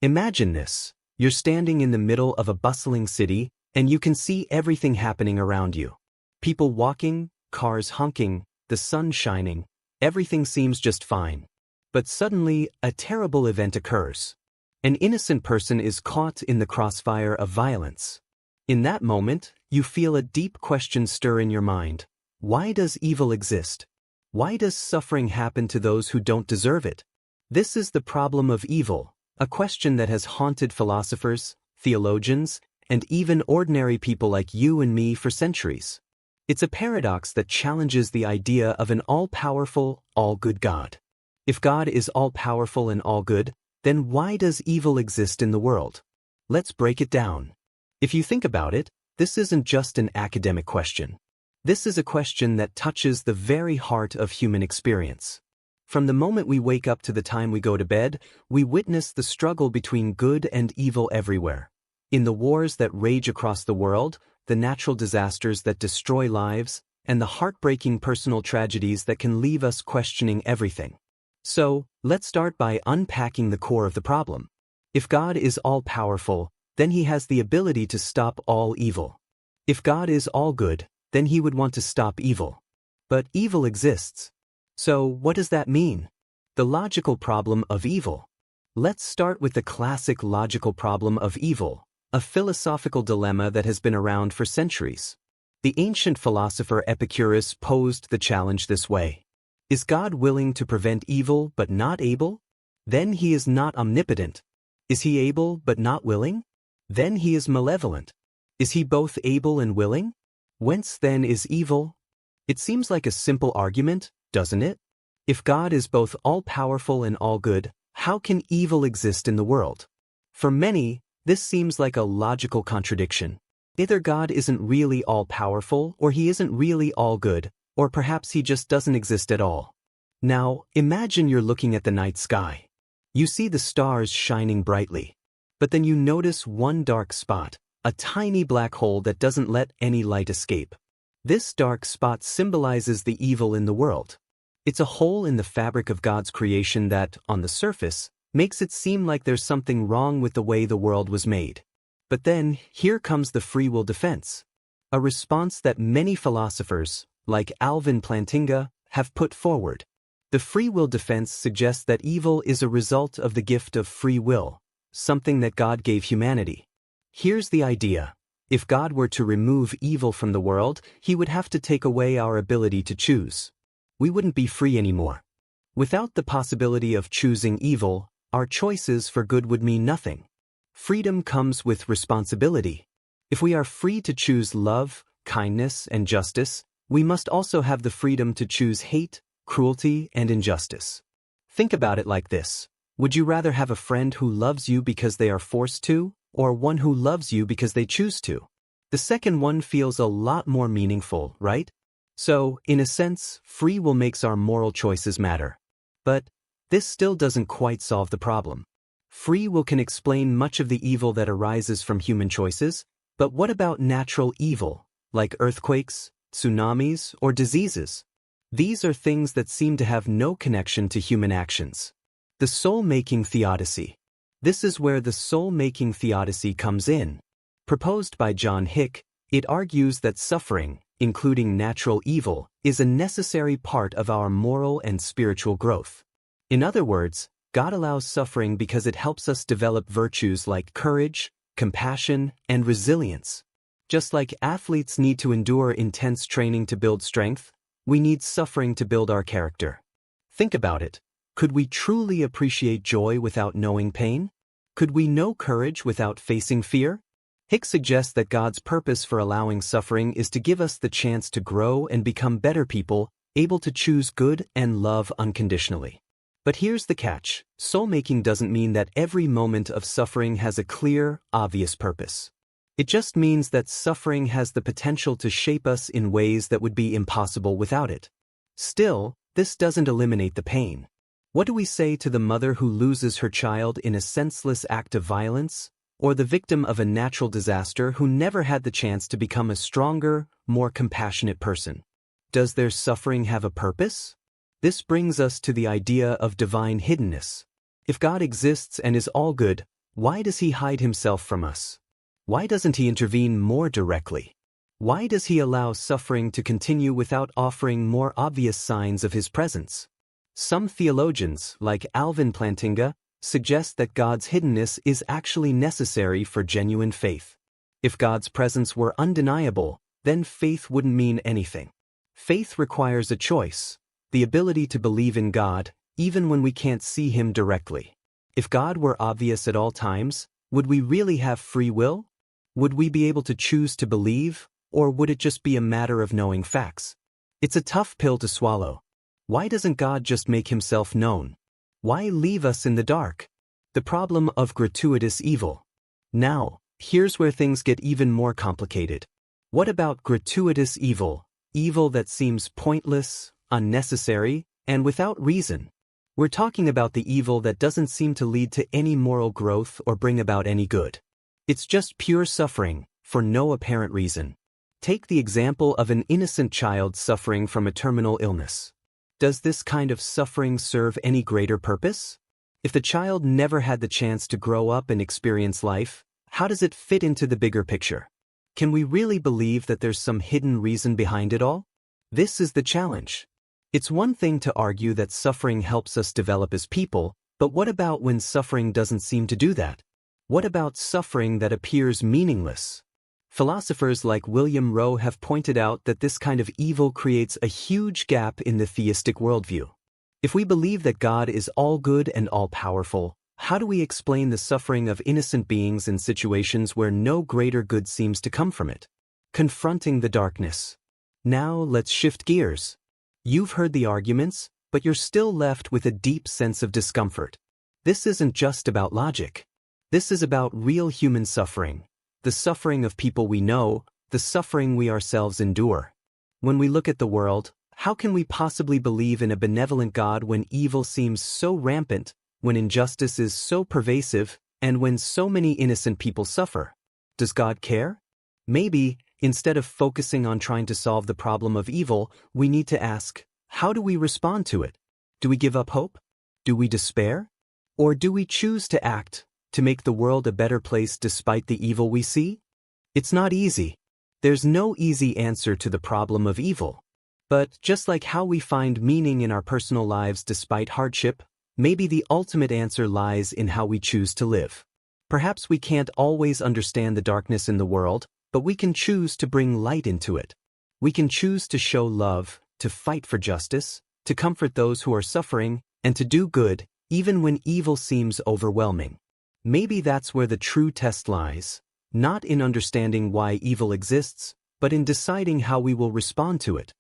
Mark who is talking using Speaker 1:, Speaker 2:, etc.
Speaker 1: Imagine this. You're standing in the middle of a bustling city, and you can see everything happening around you. People walking, cars honking, the sun shining, everything seems just fine. But suddenly, a terrible event occurs. An innocent person is caught in the crossfire of violence. In that moment, you feel a deep question stir in your mind. Why does evil exist? Why does suffering happen to those who don't deserve it? This is the problem of evil, a question that has haunted philosophers, theologians, and even ordinary people like you and me for centuries. It's a paradox that challenges the idea of an all-powerful, all-good God. If God is all-powerful and all-good, then why does evil exist in the world? Let's break it down. If you think about it, this isn't just an academic question. This is a question that touches the very heart of human experience. From the moment we wake up to the time we go to bed, we witness the struggle between good and evil everywhere. In the wars that rage across the world, the natural disasters that destroy lives, and the heartbreaking personal tragedies that can leave us questioning everything. So, let's start by unpacking the core of the problem. If God is all-powerful, then he has the ability to stop all evil. If God is all-good, then he would want to stop evil. But evil exists. So, what does that mean? The logical problem of evil. Let's start with the classic logical problem of evil, a philosophical dilemma that has been around for centuries. The ancient philosopher Epicurus posed the challenge this way. Is God willing to prevent evil but not able? Then he is not omnipotent. Is he able but not willing? Then he is malevolent. Is he both able and willing? Whence then is evil? It seems like a simple argument, doesn't it? If God is both all-powerful and all-good, how can evil exist in the world? For many, this seems like a logical contradiction. Either God isn't really all-powerful, or he isn't really all-good, or perhaps he just doesn't exist at all. Now, imagine you're looking at the night sky. You see the stars shining brightly. But then you notice one dark spot, a tiny black hole that doesn't let any light escape. This dark spot symbolizes the evil in the world. It's a hole in the fabric of God's creation that, on the surface, makes it seem like there's something wrong with the way the world was made. But then, here comes the free will defense. A response that many philosophers, like Alvin Plantinga, have put forward. The free will defense suggests that evil is a result of the gift of free will, something that God gave humanity. Here's the idea. If God were to remove evil from the world, he would have to take away our ability to choose. We wouldn't be free anymore. Without the possibility of choosing evil, our choices for good would mean nothing. Freedom comes with responsibility. If we are free to choose love, kindness, and justice, we must also have the freedom to choose hate, cruelty, and injustice. Think about it like this. Would you rather have a friend who loves you because they are forced to, or one who loves you because they choose to? The second one feels a lot more meaningful, right? So, in a sense, free will makes our moral choices matter. But this still doesn't quite solve the problem. Free will can explain much of the evil that arises from human choices, but what about natural evil, like earthquakes, tsunamis, or diseases? These are things that seem to have no connection to human actions. The Soul-Making Theodicy. This is where the Soul-Making Theodicy comes in. Proposed by John Hick, it argues that suffering, including natural evil, is a necessary part of our moral and spiritual growth. In other words, God allows suffering because it helps us develop virtues like courage, compassion, and resilience. Just like athletes need to endure intense training to build strength, we need suffering to build our character. Think about it. Could we truly appreciate joy without knowing pain? Could we know courage without facing fear? Hick suggests that God's purpose for allowing suffering is to give us the chance to grow and become better people, able to choose good and love unconditionally. But here's the catch. Soul-making doesn't mean that every moment of suffering has a clear, obvious purpose. It just means that suffering has the potential to shape us in ways that would be impossible without it. Still, this doesn't eliminate the pain. What do we say to the mother who loses her child in a senseless act of violence, or the victim of a natural disaster who never had the chance to become a stronger, more compassionate person? Does their suffering have a purpose? This brings us to the idea of divine hiddenness. If God exists and is all good, Why does he hide himself from us? Why doesn't he intervene more directly? Why does he allow suffering to continue without offering more obvious signs of his presence? Some theologians, like Alvin Plantinga, suggest that God's hiddenness is actually necessary for genuine faith. If God's presence were undeniable, then faith wouldn't mean anything. Faith requires a choice, the ability to believe in God, even when we can't see him directly. If God were obvious at all times, would we really have free will? Would we be able to choose to believe, or would it just be a matter of knowing facts? It's a tough pill to swallow. Why doesn't God just make himself known? Why leave us in the dark? The problem of gratuitous evil. Now, here's where things get even more complicated. What about gratuitous evil? Evil that seems pointless, unnecessary, and without reason. We're talking about the evil that doesn't seem to lead to any moral growth or bring about any good. It's just pure suffering, for no apparent reason. Take the example of an innocent child suffering from a terminal illness. Does this kind of suffering serve any greater purpose? If the child never had the chance to grow up and experience life, how does it fit into the bigger picture? Can we really believe that there's some hidden reason behind it all? This is the challenge. It's one thing to argue that suffering helps us develop as people, but what about when suffering doesn't seem to do that? What about suffering that appears meaningless? Philosophers like William Rowe have pointed out that this kind of evil creates a huge gap in the theistic worldview. If we believe that God is all good and all-powerful, how do we explain the suffering of innocent beings in situations where no greater good seems to come from it? Confronting the darkness. Now let's shift gears. You've heard the arguments, but you're still left with a deep sense of discomfort. This isn't just about logic. This is about real human suffering. The suffering of people we know, the suffering we ourselves endure. When we look at the world, how can we possibly believe in a benevolent God when evil seems so rampant, when injustice is so pervasive, and when so many innocent people suffer? Does God care? Maybe, instead of focusing on trying to solve the problem of evil, we need to ask, how do we respond to it? Do we give up hope? Do we despair? Or do we choose to act, to make the world a better place despite the evil we see? It's not easy. There's no easy answer to the problem of evil. But just like how we find meaning in our personal lives despite hardship, maybe the ultimate answer lies in how we choose to live. Perhaps we can't always understand the darkness in the world, but we can choose to bring light into it. We can choose to show love, to fight for justice, to comfort those who are suffering, and to do good, even when evil seems overwhelming. Maybe that's where the true test lies, not in understanding why evil exists, but in deciding how we will respond to it.